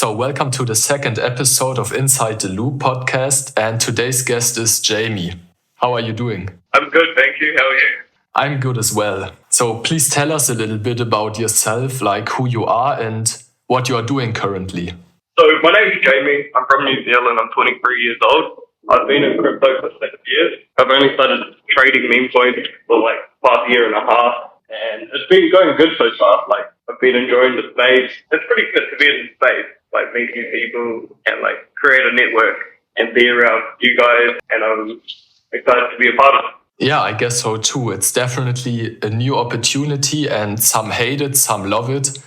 So welcome to the second episode of Inside the Loop podcast, and today's guest is Jamie. How are you doing? I'm good, thank you. How are you? I'm good as well. So please tell us a little bit about yourself, like who you are and what you are doing currently. So my name is Jamie. I'm from New Zealand. I'm 23 years old. I've been in crypto for 6 years. I've only started trading meme coins for like past year and a half, and it's been going good so far. Like I've been enjoying the space. It's pretty good to be in the space, like meet new people and like create a network and be around you guys. And I'm excited to be a part of it. Yeah, I guess so too. It's definitely a new opportunity, and some hate it, some love it.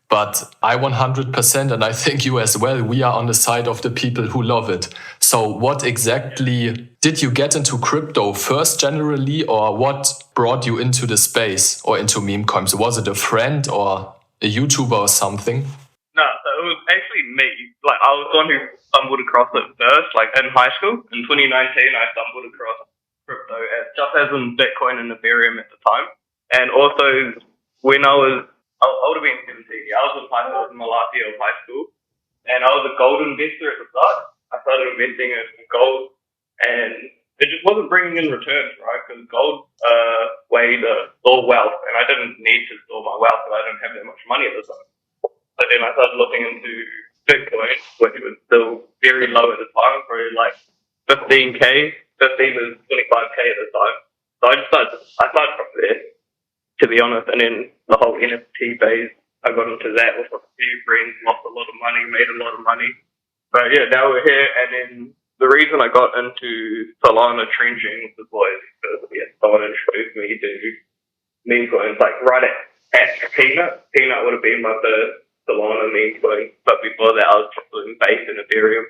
But I 100%, and I think you as well, we are on the side of the people who love it. So what exactly did you get into crypto first generally, or what brought you into the space or into meme coins? Was it a friend or a YouTuber or something? No, so it was actually me. Like I was the one who stumbled across it first, like in high school. In 2019, I stumbled across crypto as in Bitcoin and Ethereum at the time. And also when I would have been 17. I was in high school, in my last year of high school, and I was a gold investor at the start. I started investing in gold, and it just wasn't bringing in returns, right? Because gold way to store wealth, and I didn't need to store my wealth because I didn't have that much money at the time. But then I started looking into Bitcoin, which was still very low at the time, probably like 15K, 15 to 25K at the time. So I started from there, to be honest, and then the whole NFT phase, I got into that with a few friends, lost a lot of money, made a lot of money. But yeah, now we're here, and then the reason I got into Solana trenching was because someone introduced me to meme coins, like right at Peanut. Peanut would have been my first Solana meme coin, but before that I was just doing base in Ethereum.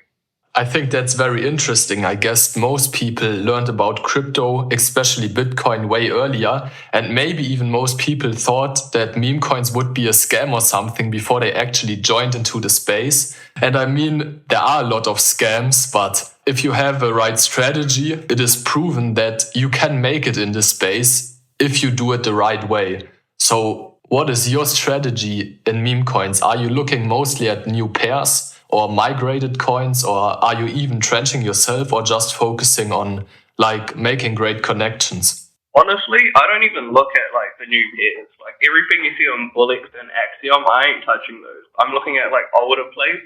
I think that's very interesting. I guess most people learned about crypto, especially Bitcoin, way earlier. And maybe even most people thought that meme coins would be a scam or something before they actually joined into the space. And I mean, there are a lot of scams, but if you have a right strategy, it is proven that you can make it in this space if you do it the right way. So what is your strategy in meme coins? Are you looking mostly at new pairs or migrated coins, or are you even trenching yourself, or just focusing on like making great connections? Honestly, I don't even look at like the new pairs. Like everything you see on Bullix and Axiom, I ain't touching those. I'm looking at like older plays,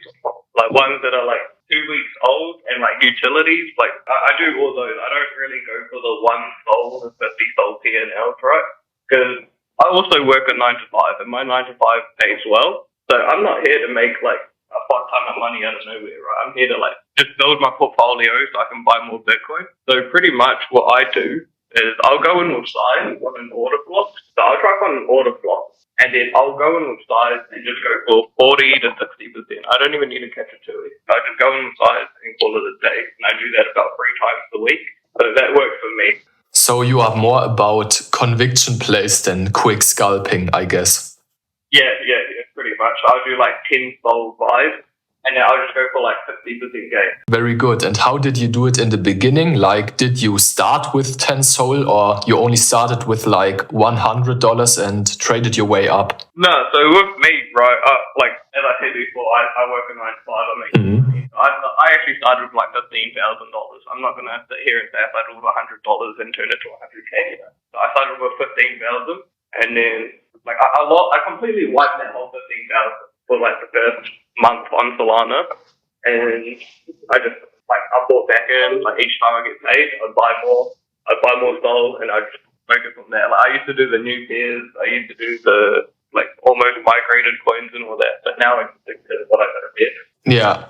like ones that are like 2 weeks old, and like utilities. Like I do all those. I don't really go for the 1 SOL and 50 SOL P&Ls, right? Because I also work a 9 to 5, and my 9 to 5 pays well. So I'm not here to make like a fuck ton of money out of nowhere, right? I'm here to like just build my portfolio so I can buy more Bitcoin. So pretty much what I do is I'll go in with size on an order block. So I'll track on an order block, and then I'll go in with size and just go for 40 to 60%. I don't even need to catch it too early. I just go in with size and call it a day. And I do that about 3 times a week. So that works for me. So you are more about conviction plays than quick scalping, I guess. Yeah, pretty much. I'll do like 10 SOL buys, and then I'll just go for like 50% gain. Very good. And how did you do it in the beginning? Like, did you start with 10 SOL, or you only started with like $100 and traded your way up? No, so with me, right, like as I said before, I work a 9 to 5. I make money. I actually started with like $15,000. I'm not going to sit here and say I started with $100 and turn it to 100K. So I started with 15,000, and then like I completely wiped that whole 15,000 for like the first month on Solana, and I just like I bought back in. Like each time I get paid, I'd buy more SOL, and I just focus on that. Like I used to do the new pairs, I used to do the like almost migrated coins and all that, but now I can stick to what I got to bet. Yeah,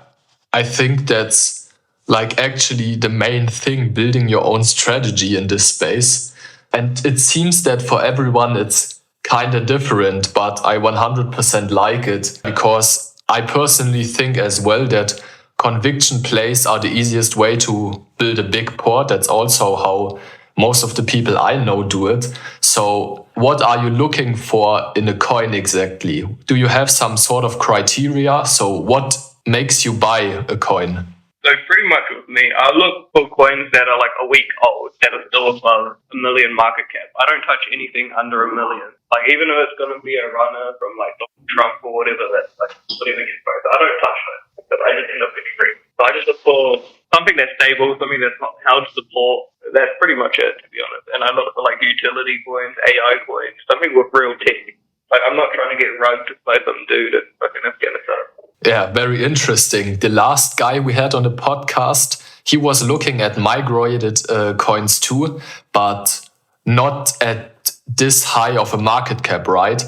I think that's like actually the main thing, building your own strategy in this space. And it seems that for everyone it's kind of different, but I 100% like it, because I personally think as well that conviction plays are the easiest way to build a big port. That's also how most of the people I know do it. So what are you looking for in a coin exactly? Do you have some sort of criteria? So what makes you buy a coin? So pretty much with me, I look for coins that are like a week old, that are still above $1 million market cap. I don't touch anything under $1 million. Like even if it's going to be a runner from like Donald Trump or whatever, that's like whatever gets posted, I don't touch it. something that's stable, something that's not held to support. That's pretty much it, to be honest. And I look for like utility coins, AI coins, something with real tech. Like I'm not trying to get rugged by some dude in fucking Afghanistan. Yeah, very interesting. The last guy we had on the podcast, he was looking at migrated coins too, but not at this high of a market cap, right?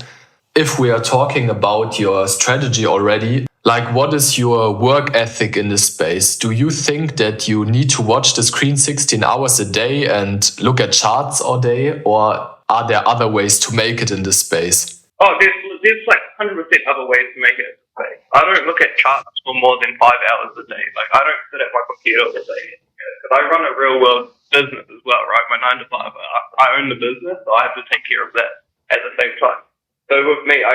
If we are talking about your strategy already, like what is your work ethic in this space? Do you think that you need to watch the screen 16 hours a day and look at charts all day, or are there other ways to make it in this space? Oh, there's like 100% other ways to make it. I don't look at charts for more than 5 hours a day. Like I don't sit at my computer all day. Because I run a real world business as well, right? My 9 to 5. I own the business, so I have to take care of that at the same time. So with me, I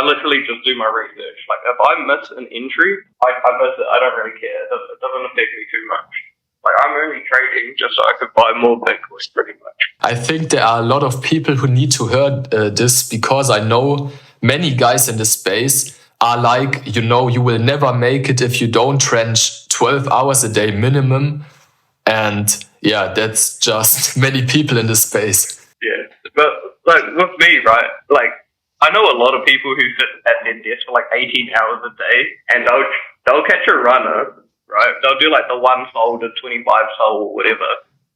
literally just do my research. Like if I miss an entry, I miss it. I don't really care. It doesn't affect me too much. Like I'm only trading just so I could buy more Bitcoin, pretty much. I think there are a lot of people who need to hear this, because I know many guys in the space are like, you will never make it if you don't trench 12 hours a day minimum. And yeah, that's just many people in the space. Yeah, but like with me, right, like I know a lot of people who sit at their desk for like 18 hours a day, and they'll catch a runner, right? They'll do like the 1 sol to 25 sol or whatever,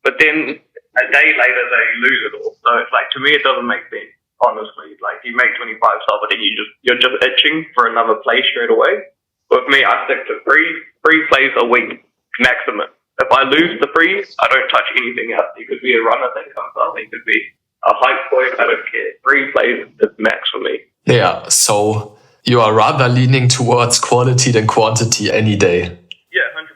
but then a day later they lose it all. So it's like, to me, it doesn't make sense. Honestly, like you make 25 sol, but then you're just itching for another play straight away. With me, I stick to three plays a week maximum. If I lose the freeze, I don't touch anything else. It could be a runner that comes up. It could be a hype point. I don't care. 3 plays is max for me. Yeah, so you are rather leaning towards quality than quantity any day. Yeah, 100%.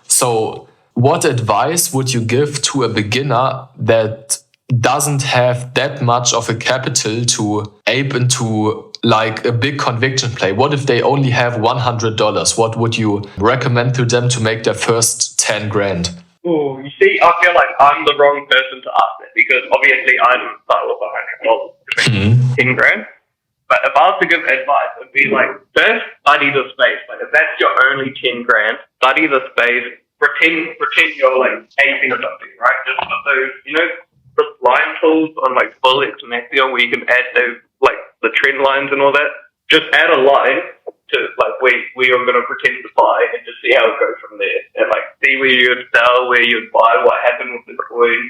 So what advice would you give to a beginner that doesn't have that much of a capital to ape into like a big conviction play? What if they only have $100? What would you recommend to them to make their first 10 grand? Oh, you see, I feel like I'm the wrong person to ask that, because obviously I didn't start with $100 to make 10 grand. But if I was to give advice, it'd be like, first, study the space. Like if that's your only 10 grand, study the space. Pretend you're like aping or something, right? Just put those, the line tools on like Bullets and Axiom where you can add those, like the trend lines and all that. Just add a line to like where you're going to pretend to buy, and just see how it goes from there. And like see where you'd sell, where you'd buy, what happened with the coin,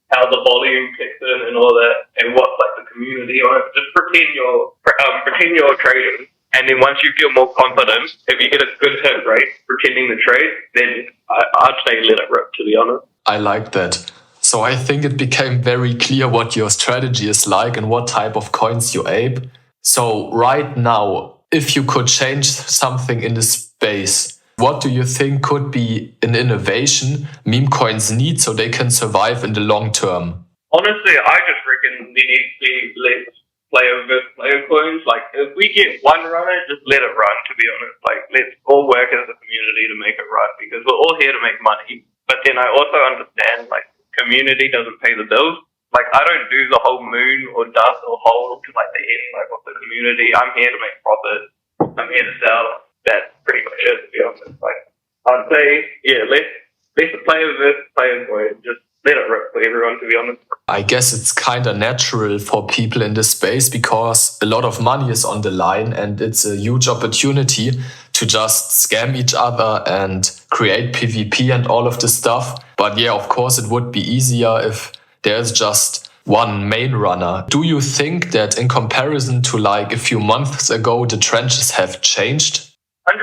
how the volume kicks in and all that, and what's like the community on it. Just pretend you're trading. And then once you feel more confident, if you get a good hit rate pretending the trade, then I'd say let it rip, to be honest. I like that. So I think it became very clear what your strategy is like and what type of coins you ape. So right now, if you could change something in the space, what do you think could be an innovation meme coins need so they can survive in the long term? Honestly, I just reckon there needs to be less player versus player coins. Like, if we get one runner, just let it run, to be honest. Like, let's all work as a community to make it run, because we're all here to make money. But then I also understand, like, community doesn't pay the bills. Like, I don't do the whole moon or dust or hold to, like, the end, like, of the community. I'm here to make profit. I'm here to sell. That's pretty much it, to be honest. Like, I'd say, yeah, let the player versus player coin. Just let it rip for everyone, to be honest. I guess it's kind of natural for people in this space because a lot of money is on the line and it's a huge opportunity to just scam each other and create PvP and all of this stuff. But yeah, of course, it would be easier if there's just one main runner. Do you think that in comparison to like a few months ago, the trenches have changed? 100%.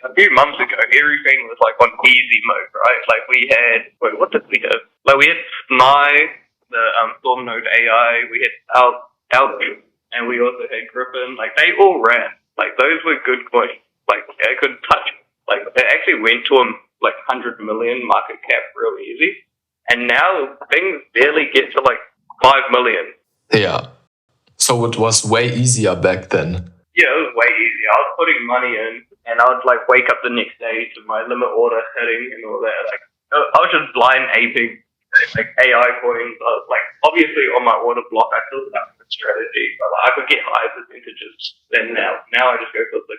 A few months ago, everything was like on easy mode, right? Like we had, what did we have? Like we had Sny, the Storm Node AI, we had Alp, and we also had Griffin. Like they all ran. Like those were good coins. Like I could touch. Like it actually went to like 100 million market cap real easy. And now things barely get to like 5 million. Yeah. So it was way easier back then. Yeah, it was way easier. I was putting money in, and I would like wake up the next day to my limit order hitting and all that. Like I was just blind aping like AI coins. I was like, obviously on my order block, I still have a strategy, but like, I could get higher percentages than now. Now I just go for 60%.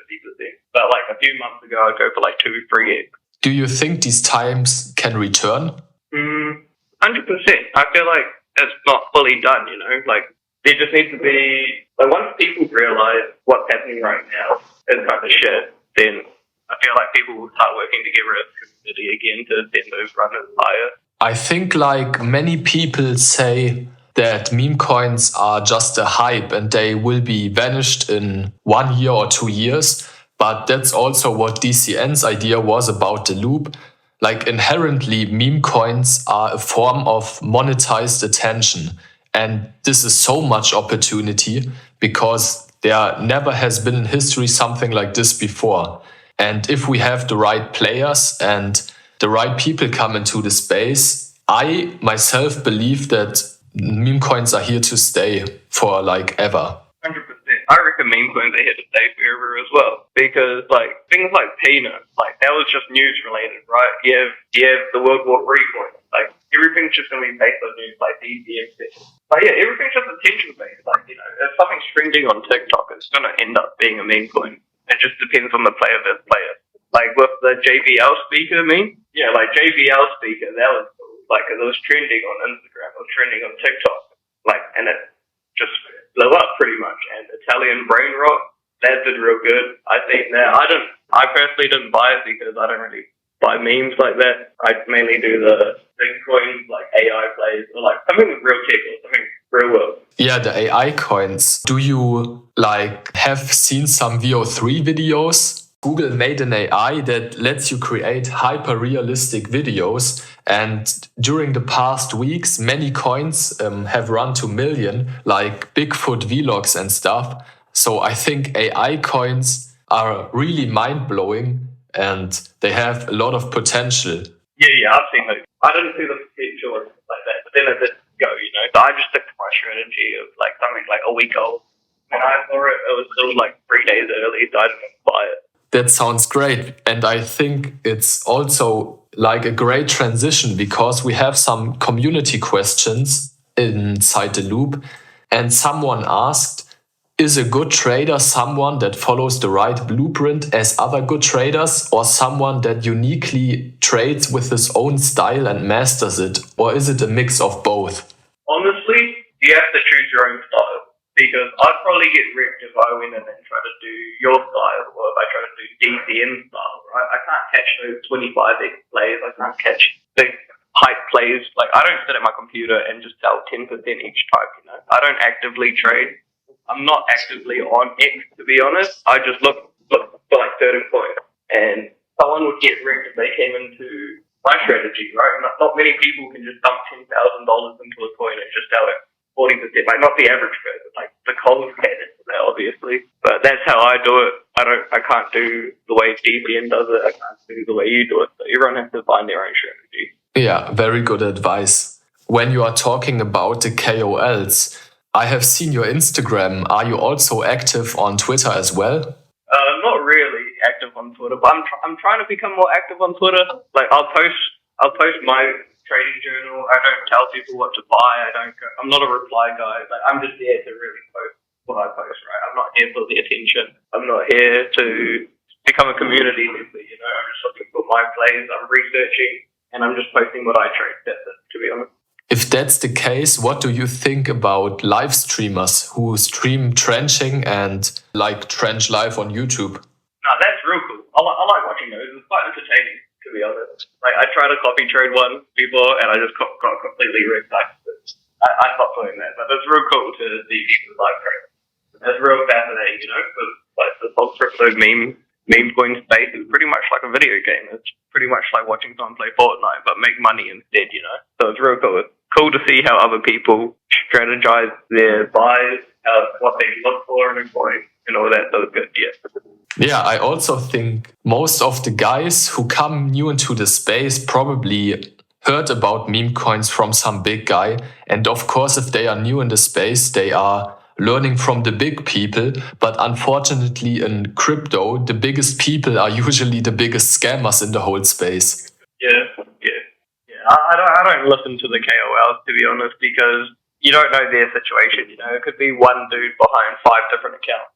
But like a few months ago, I'd go for like 2-3x. Do you think these times can return? 100%. I feel like it's not fully done, like there just needs to be, like once people realize what's happening right now is kind of shit, then I feel like people will start working together as a community again to then move runners higher. I think like many people say that meme coins are just a hype and they will be vanished in 1 year or 2 years. But that's also what DCN's idea was about the loop. Like inherently, meme coins are a form of monetized attention. And this is so much opportunity because there never has been in history something like this before. And if we have the right players and the right people come into the space, I myself believe that meme coins are here to stay for like ever. 100%. I reckon meme coins are here to stay forever as well, because like things like Peanut, like that was just news related, right? You have the World War III coins, like everything's just gonna be based on news, like DCM. But yeah, everything's just attention based. Like if something's trending on TikTok, it's gonna end up being a meme coin. It just depends on the player that player. Like with the JBL speaker meme, yeah, like JBL speaker, that was cool. Like it was trending on Instagram, it was trending on TikTok, like, and it just blew up pretty much. And Italian Brain Rot, that did real good. I think that I personally didn't buy it because I don't really buy memes like that. I mainly do the Bitcoin like AI plays or like something with real tech or something real world. Yeah, the AI coins. Do you like have seen some VO3 videos? Google made an AI that lets you create hyper-realistic videos. And during the past weeks, many coins have run to million, like Bigfoot vlogs and stuff. So I think AI coins are really mind-blowing and they have a lot of potential. Yeah, I've seen those. I didn't see the potential like that, but then it did go, So I just took my strategy of like something like a week old. When I saw it, it was still like 3 days early, so I didn't buy it. That sounds great. And I think it's also like a great transition because we have some community questions inside the loop. And someone asked, is a good trader someone that follows the right blueprint as other good traders, or someone that uniquely trades with his own style and masters it? Or is it a mix of both? Honestly, you have to choose your own style. Because I'd probably get wrecked if I went in and tried to do your style, or if I try to do DCN style, right? I can't catch those 25x plays. I can't catch big hype plays. Like, I don't sit at my computer and just sell 10% each type, I don't actively trade. I'm not actively on X, to be honest. I just look for like certain coins. And someone would get wrecked if they came into my strategy, right? Not many people can just dump $10,000 into a coin and just sell it 40%, like not the average person, like the cold headed, obviously. But that's how I do it. I can't do the way DCN does it. I can't do the way you do it. So everyone has to find their own strategy. Yeah, very good advice. When you are talking about the KOLs, I have seen your Instagram. Are you also active on Twitter as well? Not really active on Twitter, but I'm trying to become more active on Twitter. Like I'll post my trading journal. I don't tell people what to buy. I'm not a reply guy. Like I'm just there to really post what I post, right? I'm not here for the attention. I'm not here to become a community member, I'm just looking for my plays. I'm researching and I'm just posting what I trade. That's it, to be honest. If that's the case, what do you think about live streamers who stream trenching and like trench live on YouTube? No, that's real cool. I like watching those. It's quite entertaining, to be honest. Like I tried to copy trade one before, and I just got completely wrecked. I stopped doing that, but it's real cool to see people live trade. It's real fascinating, because like the whole crypto meme coin space is pretty much like a video game. It's pretty much like watching someone play Fortnite, but make money instead. So it's real cool. It's cool to see how other people strategize their buys, what they look for in a coin, and all that. So it's good. Yeah, I also think most of the guys who come new into the space probably heard about meme coins from some big guy. And of course, if they are new in the space, they are learning from the big people. But unfortunately, in crypto, the biggest people are usually the biggest scammers in the whole space. Yeah. I don't listen to the KOLs, to be honest, because you don't know their situation. It could be one dude behind 5 different accounts.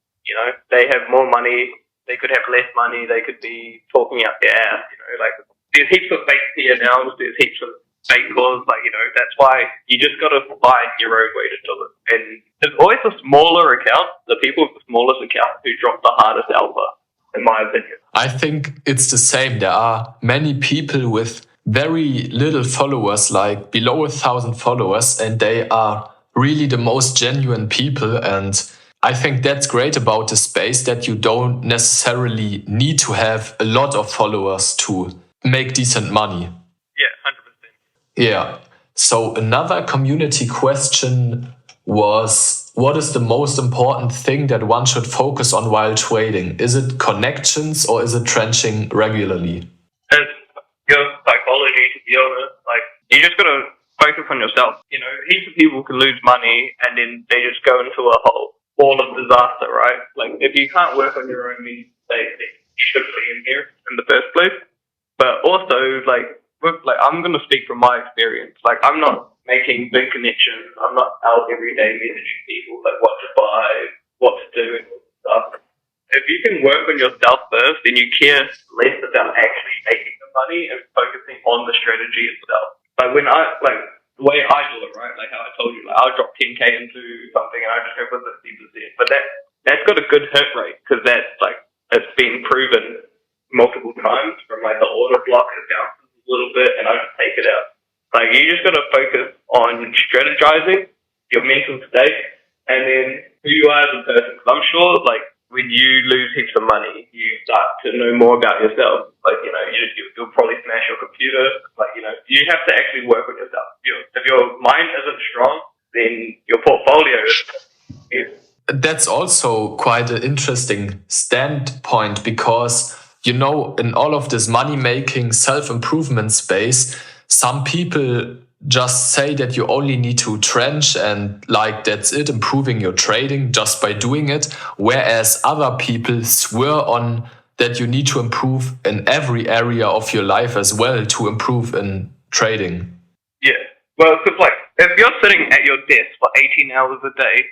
They have more money. They could have less money. They could be talking out their ass. Like there's heaps of fake P&Ls, there's heaps of fake calls, like, that's why you just got to find your own way to do it. And there's always the smaller account, the people with the smallest account who drop the hardest alpha, in my opinion. I think it's the same. There are many people with very little followers, like below 1,000 followers, and they are really the most genuine people. And I think that's great about the space, that you don't necessarily need to have a lot of followers to make decent money. Yeah, 100%. Yeah. So another community question was, what is the most important thing that one should focus on while trading? Is it connections or is it trenching regularly? It's your psychology, to be honest. Like, you just got to focus on yourself. Heaps of people can lose money and then they just go into a wall of disaster, right? Like, if you can't work on your own means, you shouldn't be in here in the first place. But also, I'm going to speak from my experience. Like, I'm not making big connections. I'm not out every day messaging people, like, what to buy, what to do, and stuff. If you can work on yourself first, then you care less about actually making the money and focusing on the strategy itself. Like, the way I do it, right? Like how I told you, like, I'll drop 10K into something and I just go for 50%. But that's got a good hit rate, because it's been proven multiple times from the order block, it bounces a little bit and I just take it out. Like, you just got to focus on strategizing, your mental state, and then who you are as a person. Because I'm sure, when you lose heaps of money, you start to know more about yourself. You'll probably smash your computer. You have to actually work on yourself. If your mind isn't strong, then your portfolio is. That's also quite an interesting standpoint, because, in all of this money-making, self-improvement space, some people just say that you only need to trench and that's it, improving your trading just by doing it. Whereas other people swear on that you need to improve in every area of your life as well to improve in trading. Yeah. Well, because if you're sitting at your desk for 18 hours a day,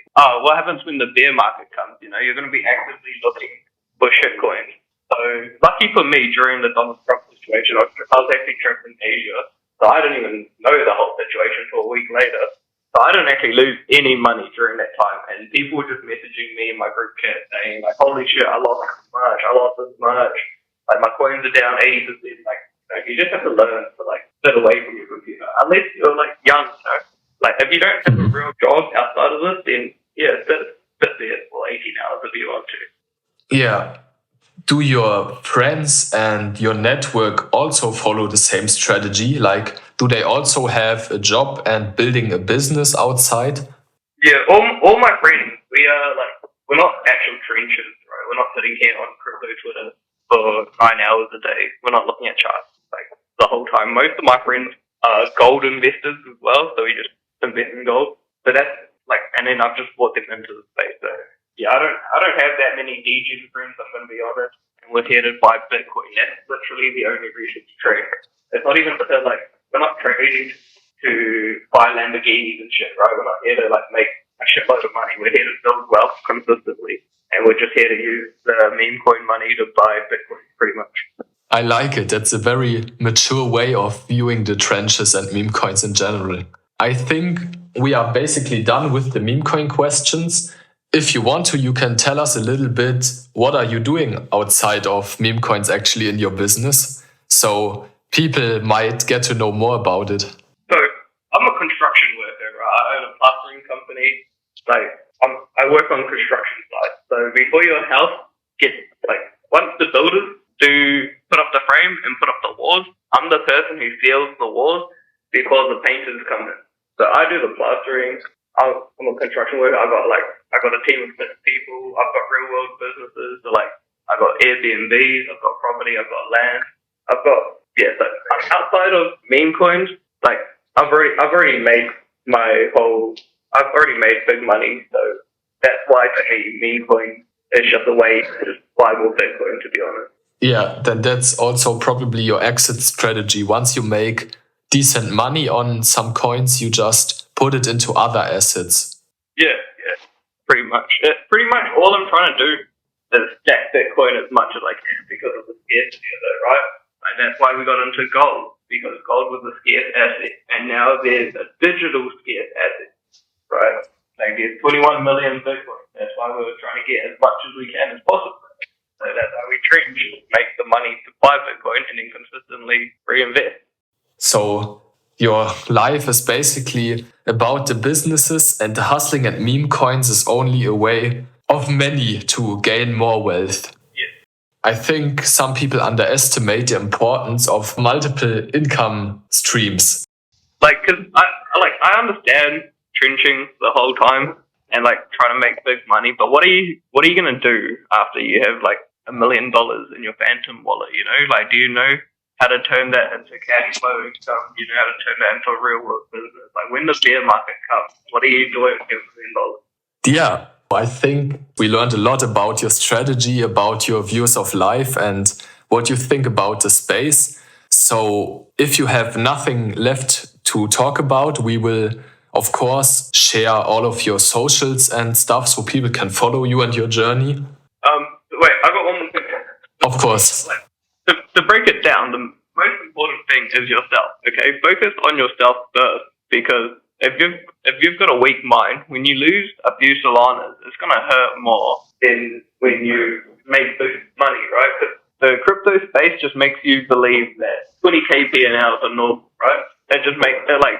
what happens when the bear market comes? You're going to be actively looking for shitcoins. So lucky for me, during the Donald Trump situation, I was actually trapped in Asia. So I didn't even know the whole situation until a week later. So I didn't actually lose any money during that time. And people were just messaging me in my group chat saying, holy shit, I lost this much. My coins are down 80%. You just have to learn to sit away from your computer. Unless you're young, if you don't have a real job outside of this, then yeah, sit there for 18 hours if you want to. Yeah. Do your friends and your network also follow the same strategy? Do they also have a job and building a business outside? Yeah, all my friends, we're not actual trenchers, right? We're not sitting here on crypto Twitter for 9 hours a day. We're not looking at charts the whole time. Most of my friends are gold investors as well, so we just invest in gold. So that's and then I've just brought them into the space. So yeah, I don't have that many DGen friends, I'm going to be honest. And we're here to buy Bitcoin. That's literally the only reason to trade. It's not even because we're not trading to buy Lamborghinis and shit, right? We're not here to make a shitload of money. We're here to build wealth consistently, and we're just here to use the meme coin money to buy Bitcoin, pretty much. I like it. That's a very mature way of viewing the trenches and meme coins in general. I think we are basically done with the meme coin questions. If you want to, you can tell us a little bit, what are you doing outside of meme coins actually in your business? So people might get to know more about it. So I'm a construction worker, right? I own a plastering company. I work on construction sites. So before your house gets, once the builders do put up the frame and put up the walls, I'm the person who seals the walls before the painters come in. So I do the plastering. I'm a construction worker. I've got a team of 6 people. I've got real world businesses. So I've got Airbnbs. I've got property. I've got land. So outside of meme coins, I've already made big money. So that's why to me, meme coin is just a way to just buy more Bitcoin, to be honest. Yeah, then that's also probably your exit strategy. Once you make decent money on some coins, you just put it into other assets. Yeah, pretty much. Pretty much all I'm trying to do is stack Bitcoin as much as I can because of the scarcity of it, right? Like, that's why we got into gold, because gold was a scarce asset, and now there's a digital scarce asset, right? Like, there's 21 million Bitcoin. That's why we're trying to get as much as we can as possible. So that's how we trench, make the money to buy Bitcoin, and then consistently reinvest. So your life is basically about the businesses, and the hustling at meme coins is only a way of many to gain more wealth. Yes. I think some people underestimate the importance of multiple income streams. Like, cause I understand trenching the whole time and like trying to make big money, but what are you gonna do after you have like $1 million in your Phantom wallet? You know, like, do you know how to turn that into cash flow income? You know how to turn that into a real world business? Like, when the bear market comes, what are you doing with $1 million? Yeah, I think we learned a lot about your strategy, about your views of life, and what you think about the space. So if you have nothing left to talk about, we will, of course, share all of your socials and stuff so people can follow you and your journey. Wait, I got one more thing. Of course. Like, to break it down, the most important thing is yourself. Okay, focus on yourself first, because if you've got a weak mind, when you lose a few Solanas, it's gonna hurt more than when you make big money, right? Because the crypto space just makes you believe that 20k P&Ls are normal, right? It just makes it like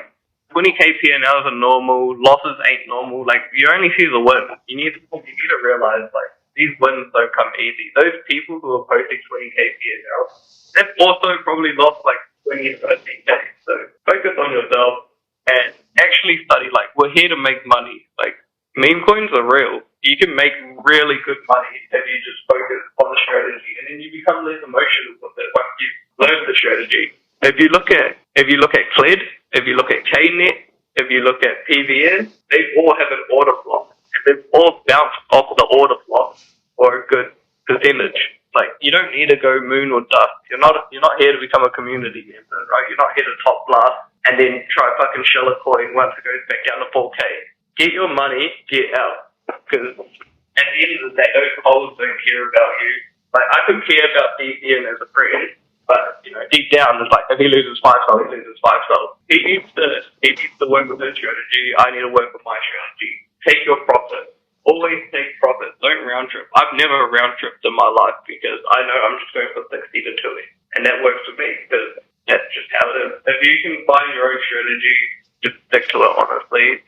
20k P&Ls are normal, losses ain't normal. Like, you only see the win. You need to realize, like, these wins don't come easy. Those people who are posting 20k P&Ls, they've also probably lost like 20 or 30k. So focus on yourself and actually study. Like, we're here to make money. Like, meme coins are real. You can make really good money if you just focus on the strategy, and then you become less emotional with it once you learn the strategy. If you look at CLED, if you look at KNet, if you look at PVN, they all have an order block. They've all bounced off the order block for a good percentage. Like, you don't need to go moon or dust. You're not here to become a community member, right? You're not here to top blast and then try fucking shell a coin once it goes back down to 4K. Get your money, get out. Because at the end of the day, those holes don't care about you. Like, I could care about DCN as a friend, but, you know, deep down, it's like, if he loses $5, he loses $5. He needs to work with his strategy. I need to work with my strategy. Take your profit. Always take profit. Don't round trip. I've never round tripped in my life because I know I'm just going for 60 to 2. And that works for me because that's just how it is. If you can find your own strategy, just stick to it, honestly.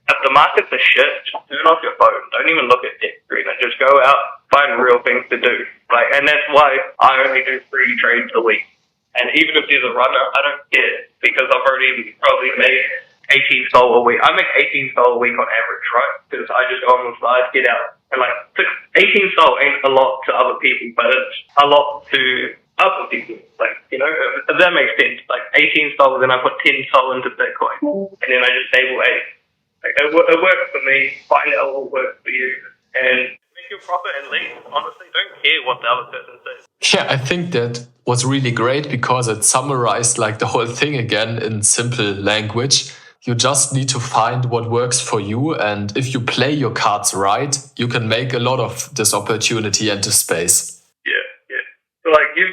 If the market's a shit, just turn off your phone. Don't even look at debt screener. Just go out, find real things to do. Like, and that's why I only do 3 trades a week. And even if there's a runner, I don't care because I've already probably made 18 sol a week. I make 18 sol a week on average, right? Because I just go on the slides, get out. And like 18 sol ain't a lot to other people, but it's a lot to other people. Like, you know, if that makes sense. Like 18 sol, then I put 10 sol into Bitcoin. And then I just stable 8. Like, it works for me. Find out what works for you. And make your profit and leave. Honestly, don't care what the other person says. Yeah, I think that was really great because it summarized like the whole thing again in simple language. You just need to find what works for you, and if you play your cards right, you can make a lot of this opportunity into space. Yeah. So like you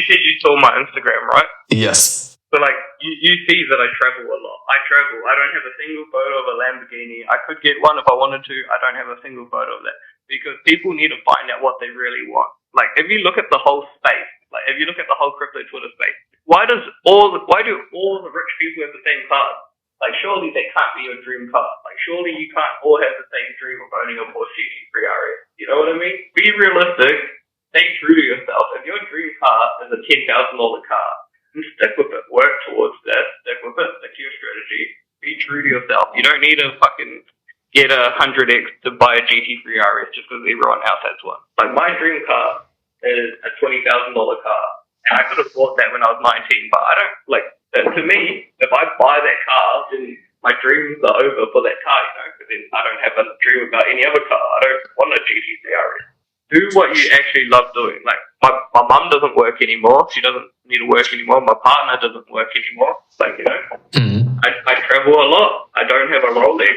said you saw my Instagram, right? Yes. So like you see that I travel a lot. I travel. I don't have a single photo of a Lamborghini. I could get one if I wanted to. I don't have a single photo of that because people need to find out what they really want. Like, if you look at the whole space, like if you look at the whole crypto Twitter space, why do all the rich people have the same cars? Like, surely they can't be your dream car. Like, surely you can't all have the same dream of owning a Porsche 3 RS. You know what I mean? Be realistic. Stay true to yourself. If your dream car is a $10,000 car, then stick with it. Work towards that. Stick with it. Stick to your strategy. Be true to yourself. You don't need to fucking get a 100X to buy a GT3 RS just because everyone else has one. Like, my dream car is a $20,000 car. And I could have bought that when I was 19, but I don't, like, to me, if I buy that car, then my dreams are over for that car, you know, because then I don't have a dream about any other car. I don't want a GT3 RS. Do what you actually love doing. Like, my mum doesn't work anymore. She doesn't need to work anymore. My partner doesn't work anymore. Like, you know, I travel a lot. I don't have a Rolex.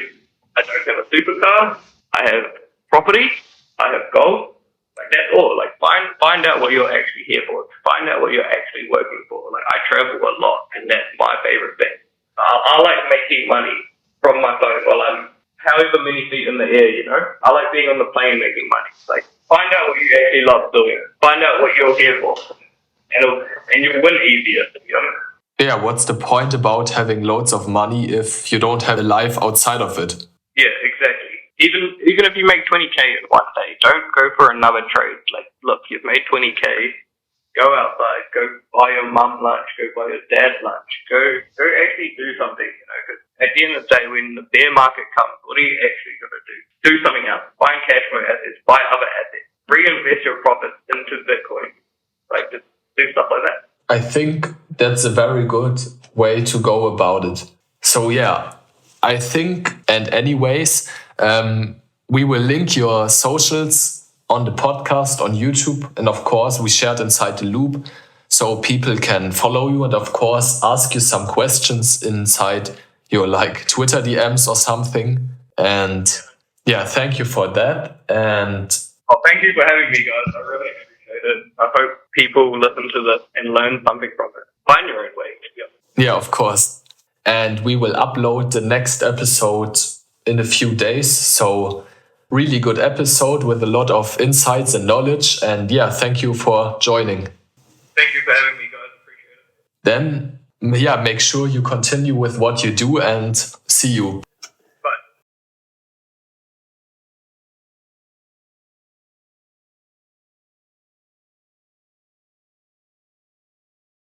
I don't have a supercar. I have property. I have gold. Like, that's all. Like, find out what you're actually here for. Find out what you're actually working for. Like, I travel a lot, and that's my favorite thing. I like making money from my phone while I'm however many feet in the air, you know? I like being on the plane making money. Like, find out what you actually love doing. Find out what you're here for. And you'll win easier, to be honest. Yeah, what's the point about having loads of money if you don't have a life outside of it? Yeah, exactly. Even if you make 20K in one day, don't go for another trade. Like, look, you've made 20K. Go outside. Go buy your mum lunch. Go buy your dad lunch. Go actually do something, you know, because at the end of the day, when the bear market comes, what are you actually going to do? Do something else. Buy cash flow assets. Buy other assets. Reinvest your profits into Bitcoin. Like, just do stuff like that. I think that's a very good way to go about it. So yeah, I think, and anyways, we will link your socials on the podcast on YouTube. And of course, we shared inside the loop so people can follow you and of course ask you some questions inside your like Twitter DMs or something. And yeah, thank you for that. And thank you for having me, guys. I really appreciate it. I hope people listen to this and learn something from it. Find your own way. Yeah, of course. And we will upload the next episode in a few days. So really good episode with a lot of insights and knowledge. And yeah, thank you for joining. Thank you for having me, guys. Appreciate it. Then, yeah, make sure you continue with what you do and see you.